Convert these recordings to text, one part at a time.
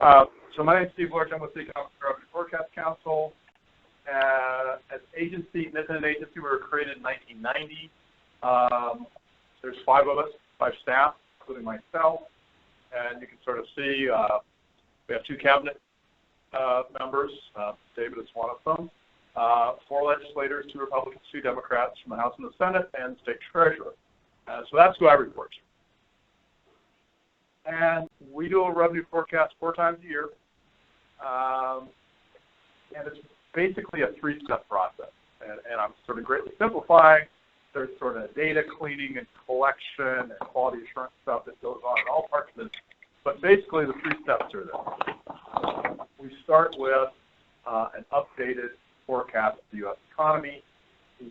So my name is Steve Lerch. I'm with the Economic Revenue Forecast Council. As agency, an independent agency, we were created in 1990. There's 5 of us, 5 staff, including myself. And you can sort of see we have 2 cabinet members. David is one of them. 4 legislators, 2 Republicans, 2 Democrats from the House and the Senate, and state treasurer. So that's who I report to. And we do a revenue forecast 4 times a year. And it's basically a 3-step process. And I'm sort of greatly simplifying. There's sort of data cleaning and collection and quality assurance stuff that goes on in all parts of this. But basically the 3 steps are this. We start with an updated forecast of the U.S. economy.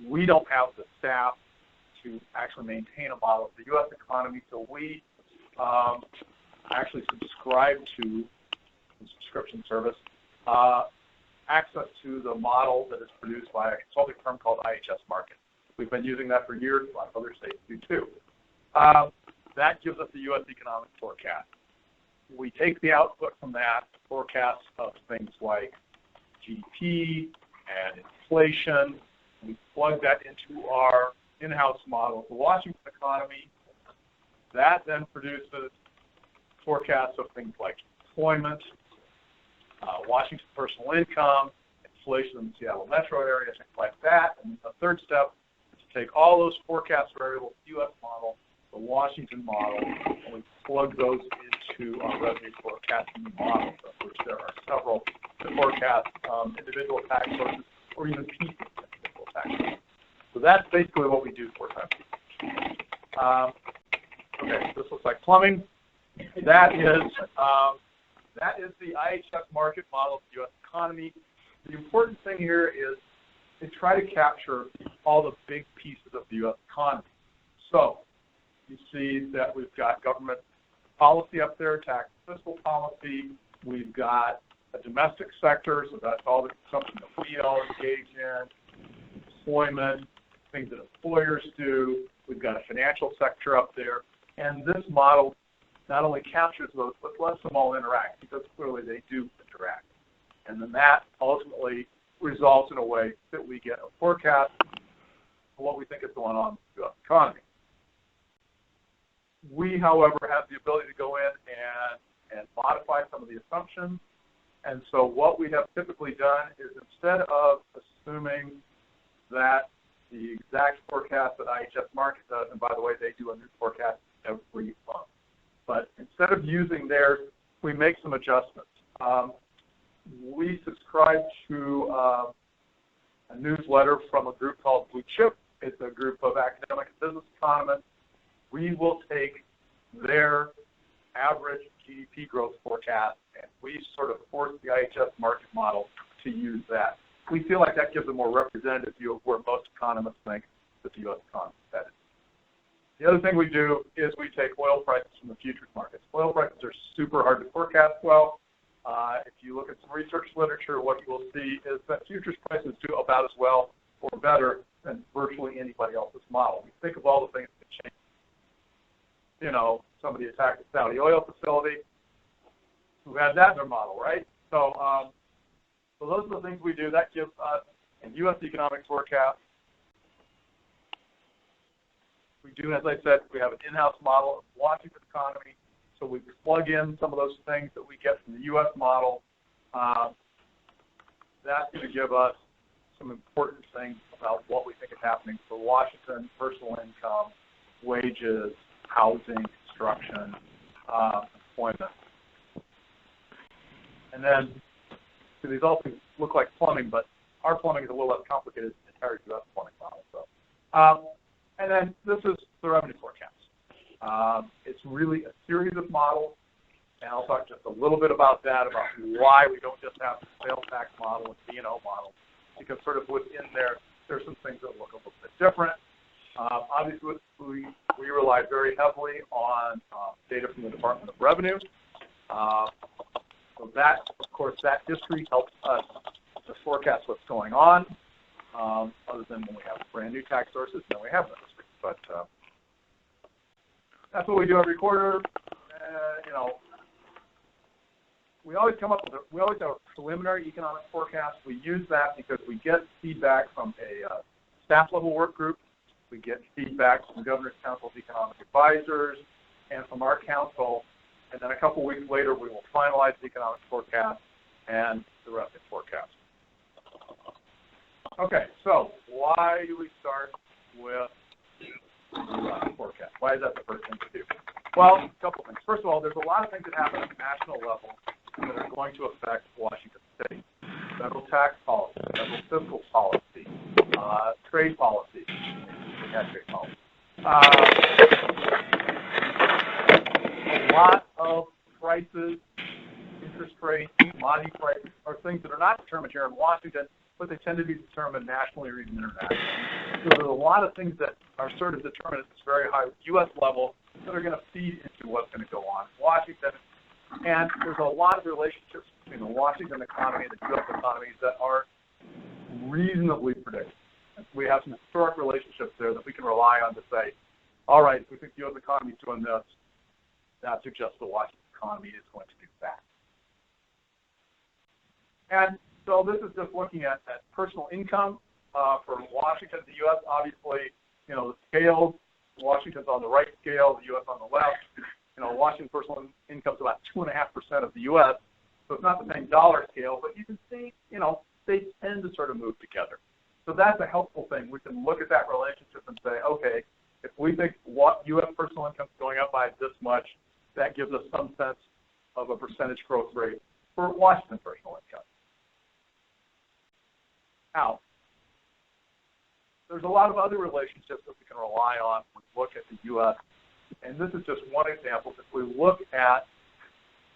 We don't have the staff to actually maintain a model of the U.S. economy, so we actually subscribe to a subscription service, access to the model that is produced by a consulting firm called IHS Markit. We've been using that for years. A lot of other states do too. That gives us the U.S. economic forecast. We take the output from that forecast of things like GDP and inflation. We plug that into our in-house model of the Washington economy. That then produces forecasts of things like employment, Washington personal income, inflation in the Seattle metro area, things like that. And the third step is to take all those forecast variables, U.S. model, the Washington model, and we plug those into our revenue forecasting model, of which there are several to forecast individual tax sources or even pieces of individual tax sources. So that's basically what we do 4 times a year. Okay, this looks like plumbing. That is the IHS Markit model of the U.S. economy. The important thing here is they try to capture all the big pieces of the U.S. economy. So you see that we've got government policy up there, tax and fiscal policy. We've got a domestic sector, so that's all the something that we all engage in, employment, things that employers do. We've got a financial sector up there. And this model not only captures those, but lets them all interact, because clearly they do interact. And then that ultimately results in a way that we get a forecast of what we think is going on in the U.S. economy. We, however, have the ability to go in and modify some of the assumptions. And so what we have typically done is, instead of assuming that the exact forecast that IHS Markit does, and by the way, they do a new forecast every month, but instead of using theirs, we make some adjustments. We subscribe to a newsletter from a group called Blue Chip. It's a group of academic and business economists. We will take their average GDP growth forecast, and we sort of force the IHS Markit model to use that. We feel like that gives a more representative view of where most economists think that the U.S. economy is headed. The other thing we do is we take oil prices from the futures markets. Oil prices are super hard to forecast well. If you look at some research literature, what you will see is that futures prices do about as well or better than virtually anybody else's model. We think of all the things that change. You know, somebody attacked the Saudi oil facility. Who had that in their model, right? So, so those are the things we do. That gives us a U.S. economic forecast. We do, as I said, we have an in-house model of the Washington economy. So we plug in some of those things that we get from the U.S. model. That's going to give us some important things about what we think is happening for Washington: personal income, wages, housing, construction, employment. And then, so these all things look like plumbing, but our plumbing is a little less complicated than the entire U.S. plumbing model. So, and then this is the revenue forecast. It's really a series of models, and I'll talk just a little bit about that, about why we don't just have the sales tax model and B&O model, because sort of within there's some things that look a little bit different. Obviously, we rely very heavily on data from the Department of Revenue. So that, of course, that history helps us to forecast what's going on, other than when we have brand new tax sources, then we have that history. But that's what we do every quarter. You know, we always have a preliminary economic forecast. We use that because we get feedback from a staff level work group. We get feedback from the Governor's Council of Economic Advisors and from our council. And then a couple weeks later, we will finalize the economic forecast and the revenue forecast. Okay, so why do we start with the forecast? Why is that the first thing to do? Well, a couple things. First of all, there's a lot of things that happen at the national level that are going to affect Washington State. Federal tax policy, federal fiscal policy, trade policy. A lot of prices, interest rates, commodity prices are things that are not determined here in Washington, but they tend to be determined nationally or even internationally. So there's a lot of things that are sort of determined at this very high U.S. level that are going to feed into what's going to go on in Washington. And there's a lot of relationships between the Washington economy and the U.S. economy that are reasonably predictable. We have some historic relationships there that we can rely on to say, all right, if we think the U.S. economy is doing this, that suggests the Washington economy is going to do that. And so this is just looking at personal income for Washington. The U.S. obviously, the scales, Washington's on the right scale, the U.S. on the left. Washington personal income is about 2.5% of the U.S., so it's not the same dollar scale, but you can see, they tend to sort of move together. So that's a helpful thing. We can look at that relationship and say, okay, if we think what U.S. personal income is going up by this much, that gives us some sense of a percentage growth rate for Washington personal income. Now, there's a lot of other relationships that we can rely on when we look at the U.S., and this is just one example. If we look at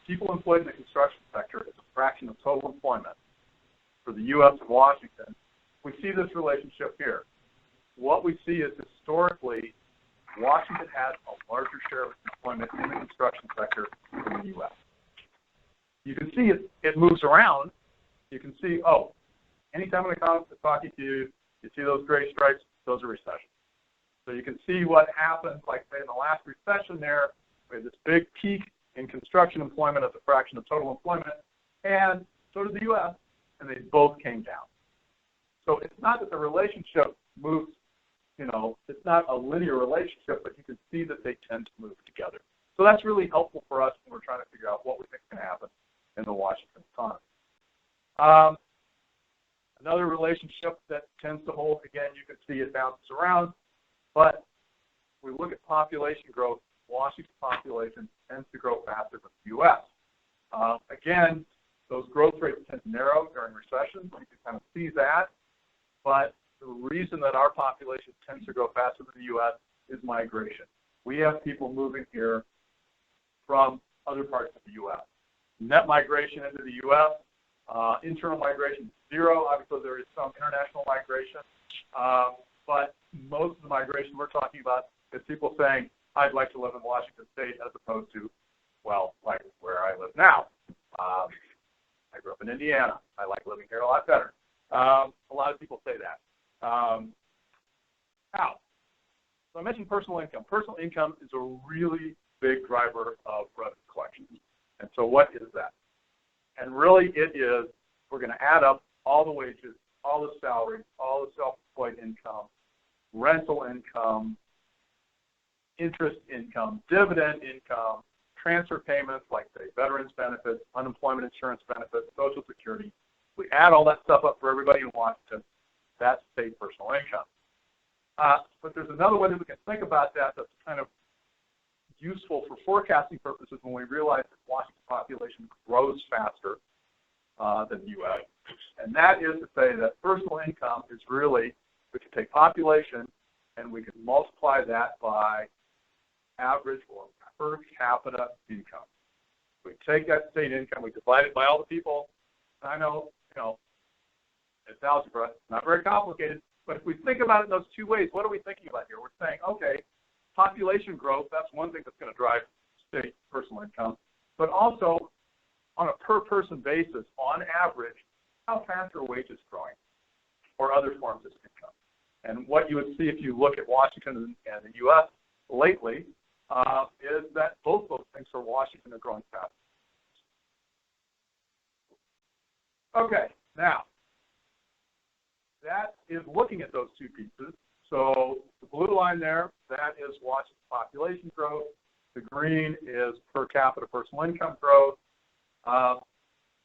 people employed in the construction sector as a fraction of total employment for the U.S. and Washington, we see this relationship here. What we see is historically, Washington has a larger share of employment in the construction sector than the U.S. You can see it moves around. You can see, anytime an economist is talking to you, you see those gray stripes, those are recessions. So you can see what happened, like say in the last recession there, we had this big peak in construction employment as a fraction of total employment, and so did the U.S., and they both came down. So it's not that the relationship moves, it's not a linear relationship, but you can see that they tend to move together. So that's really helpful for us when we're trying to figure out what we think is going to happen in the Washington economy. Another relationship that tends to hold, again, you can see it bounces around, but we look at population growth. Washington population tends to grow faster than the U.S. Again, those growth rates tend to narrow during recessions. You can kind of see that. But the reason that our population tends to grow faster than the U.S. is migration. We have people moving here from other parts of the U.S. Net migration into the U.S., internal migration is zero. Obviously, there is some international migration. But most of the migration we're talking about is people saying, I'd like to live in Washington State as opposed to, like where I live now. I grew up in Indiana. I like living here a lot better. A lot of people say that. Now, so I mentioned personal income. Personal income is a really big driver of revenue collection. And so what is that? And really it is, we're going to add up all the wages, all the salaries, all the self-employed income, rental income, interest income, dividend income, transfer payments like, say, veterans benefits, unemployment insurance benefits, Social Security. We add all that stuff up for everybody in Washington. That's state personal income. But there's another way that we can think about that that's kind of useful for forecasting purposes when we realize that Washington's population grows faster than the U.S. And that is to say that personal income is really, we can take population and we can multiply that by average or per capita income. We take that state income, we divide it by all the people. I know, it's algebra, not very complicated, but if we think about it in those two ways, what are we thinking about here? We're saying, okay, population growth, that's one thing that's going to drive state personal income, but also on a per person basis, on average, how fast are wages growing or other forms of income? And what you would see if you look at Washington and the U.S. lately is that both those things for Washington are growing fast. Okay, now, that is looking at those two pieces. So the blue line there, that is Washington population growth. The green is per capita personal income growth.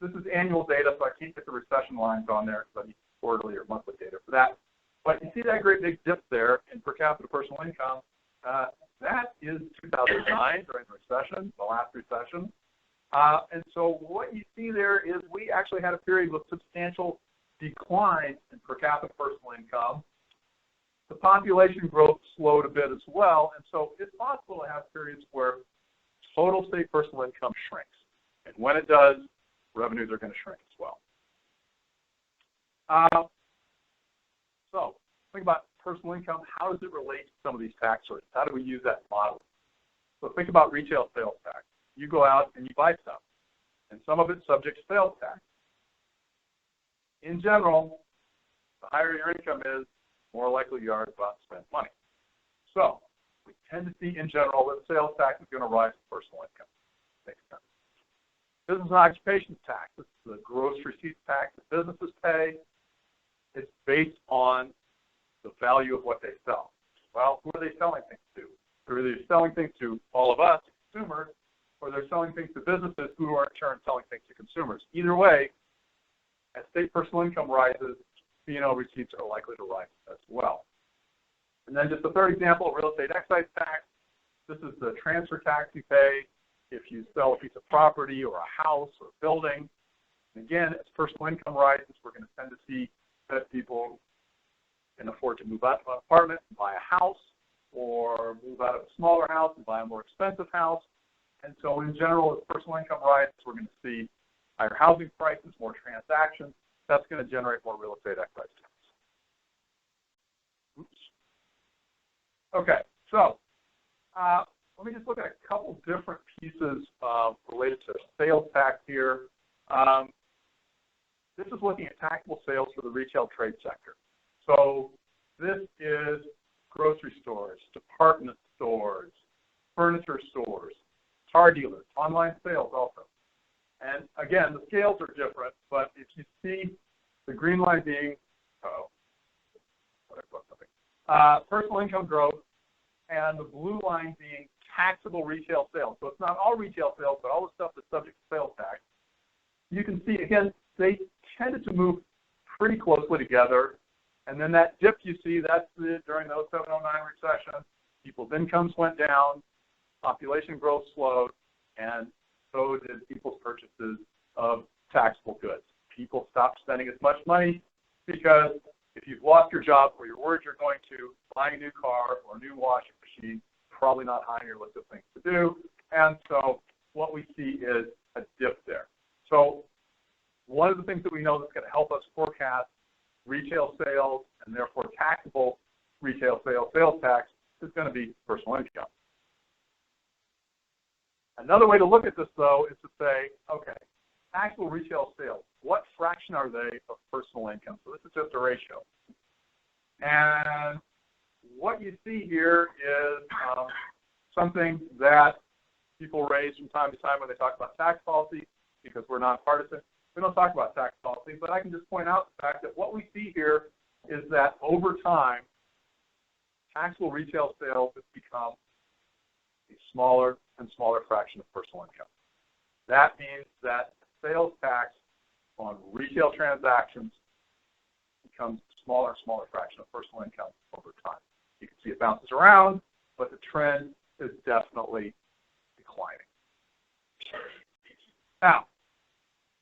This is annual data, so I can't get the recession lines on there because I need quarterly or monthly data for that. But you see that great big dip there in per capita personal income. That is 2009 during the recession, the last recession. And so what you see there is we actually had a period with substantial decline in per capita personal income. The population growth slowed a bit as well, and so it's possible to have periods where total state personal income shrinks. And when it does, revenues are going to shrink as well. So think about personal income. How does it relate to some of these tax rates? How do we use that model? So think about retail sales tax. You go out and you buy stuff, and some of it's subject to sales tax. In general, the higher your income is, the more likely you are to go out and spend money. So we tend to see, in general, that sales tax is going to rise with personal income. Makes sense. Business and occupation tax. This is the gross receipts tax that businesses pay. It's based on the value of what they sell. Well, who are they selling things to? They're either selling things to all of us, consumers, or they're selling things to businesses who are in turn selling things to consumers. Either way, as state personal income rises, B&O receipts are likely to rise as well. And then just a third example, real estate excise tax. This is the transfer tax you pay if you sell a piece of property or a house or a building. And again, as personal income rises, we're going to tend to see that people can afford to move out of an apartment and buy a house, or move out of a smaller house and buy a more expensive house. And so in general, as personal income rises, we're going to see higher housing prices, more transactions. That's going to generate more real estate excise tax. Oops. Okay, so let me just look at a couple different pieces related to sales tax here. This is looking at taxable sales for the retail trade sector. So this is grocery stores, department stores, furniture stores, car dealers, online sales also. And again, the scales are different, but if you see the green line being, personal income growth, and the blue line being taxable retail sales. So it's not all retail sales, but all the stuff that's subject to sales tax. You can see, again, they tended to move pretty closely together. And then that dip you see, that's during the 2007-09 recession. People's incomes went down, population growth slowed, and so did people's purchases of taxable goods. People stopped spending as much money because if you've lost your job or you're worried you're going to buy a new car or a new washing machine, probably not high on your list of things to do. And so what we see is a dip there. So one of the things that we know that's going to help us forecast retail sales and therefore taxable retail sales tax is going to be personal income. Another way to look at this, though, is to say, okay, taxable retail sales, what fraction are they of personal income? So this is just a ratio. And what you see here is something that people raise from time to time when they talk about tax policy, because we're nonpartisan. We don't talk about tax policy, but I can just point out the fact that what we see here is that over time, taxable retail sales has become a smaller and smaller fraction of personal income. That means that sales tax on retail transactions becomes a smaller and smaller fraction of personal income over time. You can see it bounces around, but the trend is definitely declining. Now,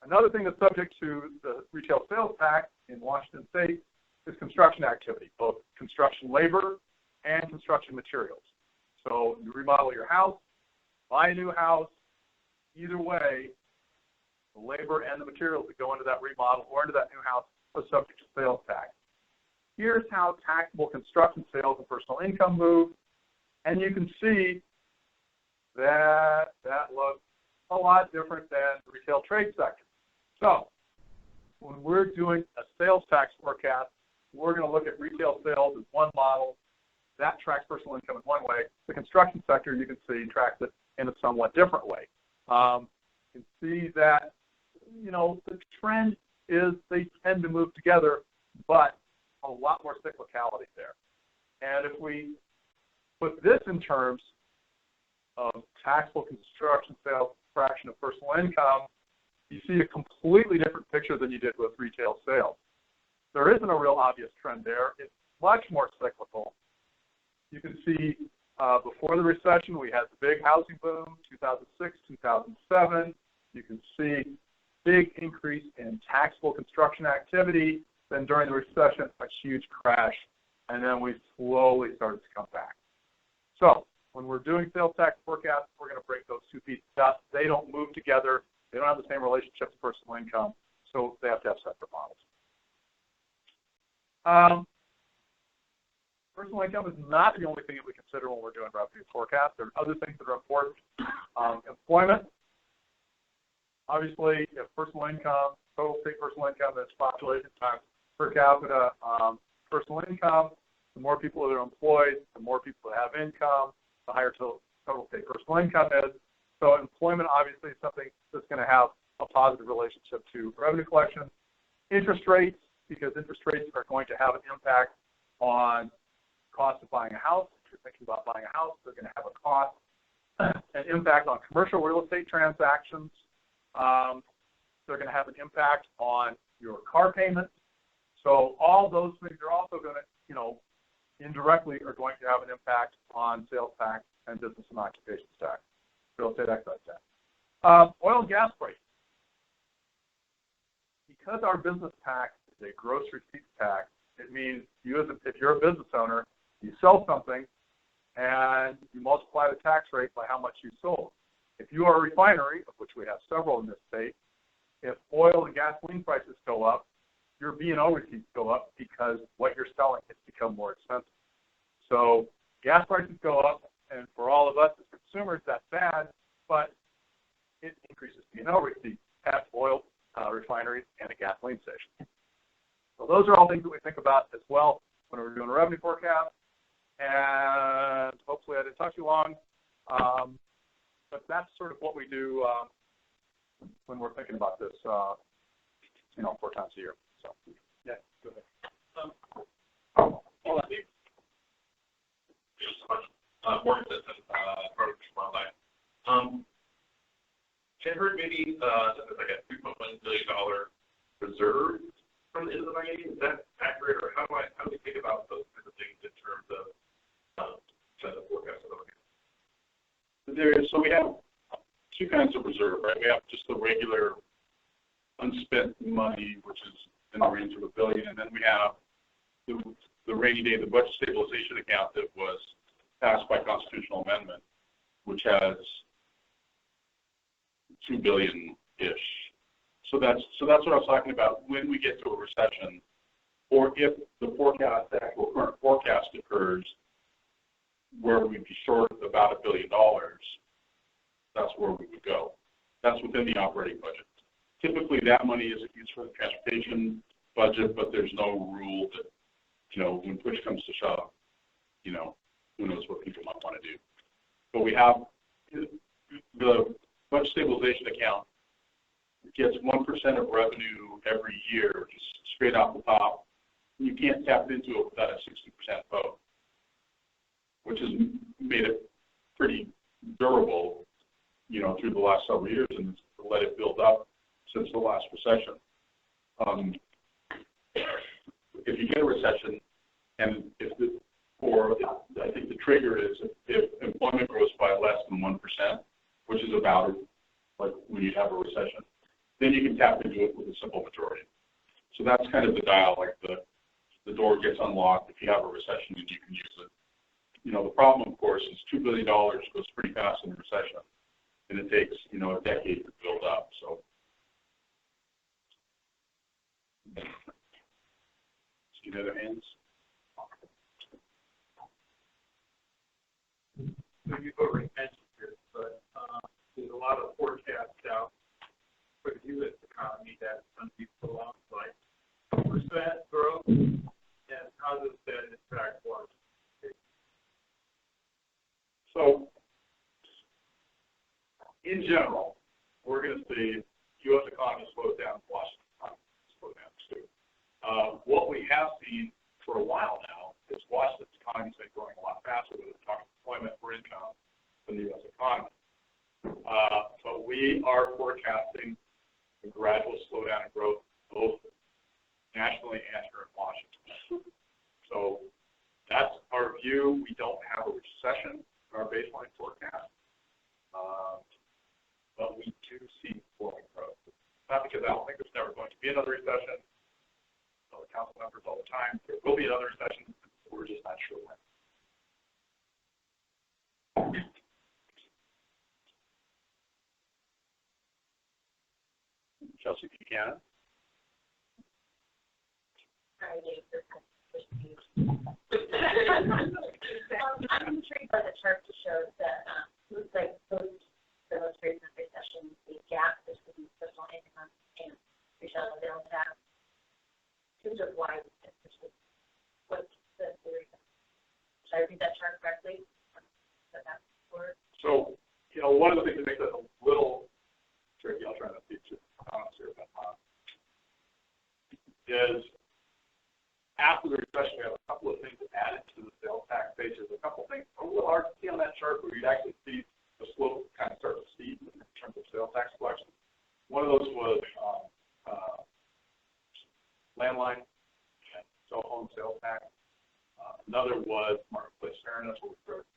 another thing that's subject to the retail sales tax in Washington State is construction activity, both construction labor and construction materials. So you remodel your house, buy a new house, either way, the labor and the materials that go into that remodel or into that new house are subject to sales tax. Here's how taxable construction sales and personal income move, and you can see that that looks a lot different than the retail trade sector. So when we're doing a sales tax forecast, we're going to look at retail sales as one model. That tracks personal income in one way. The construction sector, you can see, tracks it in a somewhat different way. You can see that, the trend is they tend to move together, but a lot more cyclicality there. And if we put this in terms of taxable construction sales fraction of personal income, you see a completely different picture than you did with retail sales. There isn't a real obvious trend there. It's much more cyclical. You can see before the recession, we had the big housing boom, 2006, 2007. You can see big increase in taxable construction activity. Then during the recession, a huge crash, and then we slowly started to come back. So when we're doing sales tax forecasts, we're going to break those two pieces up. They don't move together. They don't have the same relationship to personal income, so they have to have separate models. Personal income is not the only thing that we consider when we're doing revenue forecasts. There are other things that are important. Employment. Obviously, if personal income, total state personal income is population times per capita personal income, the more people that are employed, the more people that have income, the higher total state personal income is. So employment obviously is something that's going to have a positive relationship to revenue collection. Interest rates, because interest rates are going to have an impact on cost of buying a house. If you're thinking about buying a house, they're going to have a cost, an impact on commercial real estate transactions. They're going to have an impact on your car payments. So all those things are also going to, indirectly are going to have an impact on sales tax and business and occupation tax, real estate excise tax. Oil and gas prices. Because our business tax is a gross receipts tax, it means if you're a business owner, you sell something and you multiply the tax rate by how much you sold. If you are a refinery, of which we have several in this state, if oil and gasoline prices go up, your B&O receipts go up because what you're selling has become more expensive. So gas prices go up, and for all of us as consumers, that's bad, but it increases B&O receipts at oil refineries and a gasoline station. So those are all things that we think about as well when we're doing a revenue forecast. And hopefully I didn't talk too long, but that's sort of what we do when we're thinking about this, 4 times a year. So, yeah, go ahead. More consistent approach to wildlife. I heard maybe like a $3.1 billion reserve from the end of the 90s. Is that accurate, or how do we think about those kinds of things in terms of the forecast of the So we have two kinds of reserve, right? We have just the regular unspent money, which is in the range of $1 billion, and then we have the rainy day, the budget stabilization account that was passed by constitutional amendment, which has $2 billion-ish. So that's what I was talking about. When we get to a recession, or if the actual current forecast occurs, where we'd be short of about $1 billion, that's where we would go. That's within the operating budget. Typically, that money isn't used for the transportation budget, but there's no rule that, when push comes to shove, who knows what people might want to do. But we have the budget stabilization account gets 1% of revenue every year, just straight off the top. You can't tap into it without a 60% vote, which has made it pretty durable, through the last several years, and let it build up since the last recession. If you get a recession, and I think the trigger is if employment grows by less than 1%, which is about like when you have a recession, then you can tap into it with a simple majority. So that's kind of the dial, like the door gets unlocked if you have a recession and you can use it. The problem, of course, is $2 billion goes pretty fast in a recession, and it takes, a decade to build up. So, see the other hands? So you've already mentioned this, but there's a lot of forecasts out for the U.S. economy that some people along like 2% growth, and how does that impact Washington? So, in general, we're going to see U.S. economy slows down, Washington economy slows have seen for a while now is Washington's economy's been growing a lot faster with talking employment or income than the U.S. economy. But we are forecasting a gradual slowdown in growth both nationally and here in Washington. So that's our view. We don't have a recession in our baseline forecast, but we do see slowing growth. Not because I don't think there's never going to be another recession. I tell the council members all the time, there will be another recession. We're just not sure when. Chelsea Buchanan. I'm intrigued by the chart that shows that looks like post the most recent recession, the gap between personal income and retail sales tax seems to have widened. What's the reason? Should I read that chart correctly? So, one of the things that makes us a little tricky, I'll try to teach you comments here, is after the recession, we have a couple of things added to the sales tax page. There's a couple of things a little hard to see on that chart, but you'd actually see the slope kind of start to steep in terms of sales tax collection. One of those was landline and cell phone sales tax. Another was marketplace fairness, where we started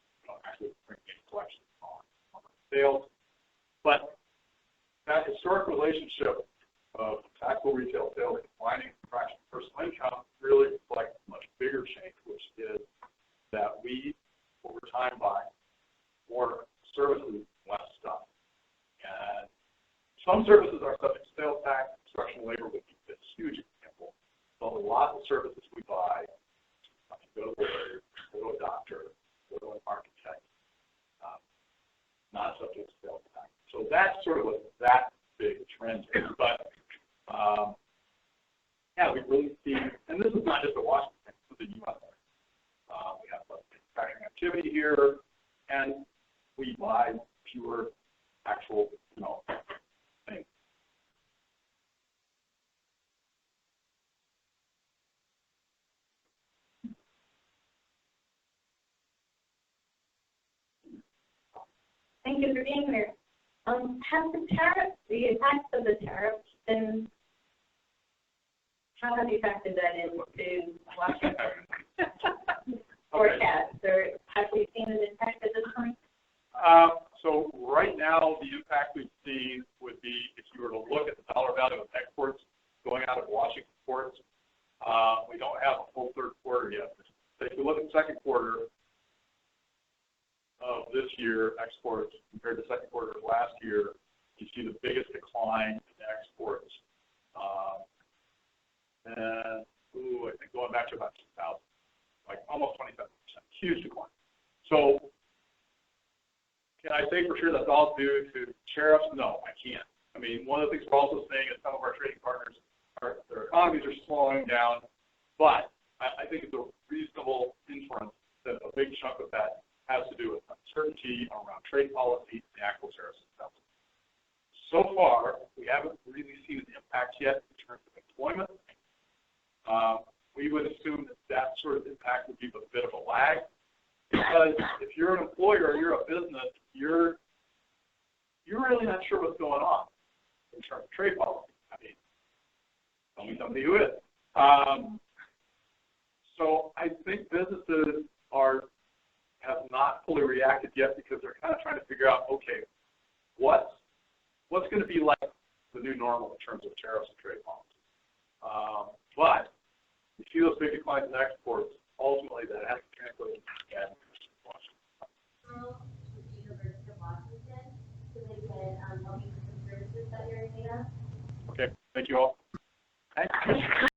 actually bringing in collections on sales. But that historic relationship of taxable retail sales declining fraction of personal income really reflects a much bigger change, which is that we, over time, buy more services, less stuff. And some services are subject to sales tax. Construction labor would be a huge example. But a lot of services we buy, go to a lawyer, go to a doctor, go to an architect, not subject to sales tax. So that's sort of what that big trend is. But yeah, we really see, and this is not just a Washington, this is a U.S. We have manufacturing activity here, and we buy fewer actual, things. Thank you for being here. Have the impact of the tariffs been, how have you factored that into Washington forecasts, or have we seen an impact at this point? So right now, the impact we've seen would be if you were to look at the dollar value of exports going out of Washington ports. We don't have a full third quarter yet. If you look at the second quarter of this year, exports compared to the second quarter of last year, you see the biggest decline in exports. And I think going back to about 2000, like almost 27%, huge decline. So can I say for sure that's all due to tariffs? No, I can't. I mean, one of the things we're also saying is some of our trading partners, their economies are slowing down, but I think it's a reasonable inference that a big chunk of that has to do with uncertainty around trade policy and the actual tariffs themselves. So far, we haven't really seen an impact yet in terms of employment. We would assume that sort of impact would be a bit of a lag, because if you're an employer or you're a business, you're really not sure what's going on in terms of trade policy. I mean, tell me somebody who is. So I think businesses have not fully reacted yet, because they're kind of trying to figure out, okay, what's going to be like the new normal in terms of tariffs and trade policy. But you see those big declines in exports, ultimately that has to translate into Washington. University of Washington, so they can help you with some services that you're in need of. Okay, thank you all. Thanks.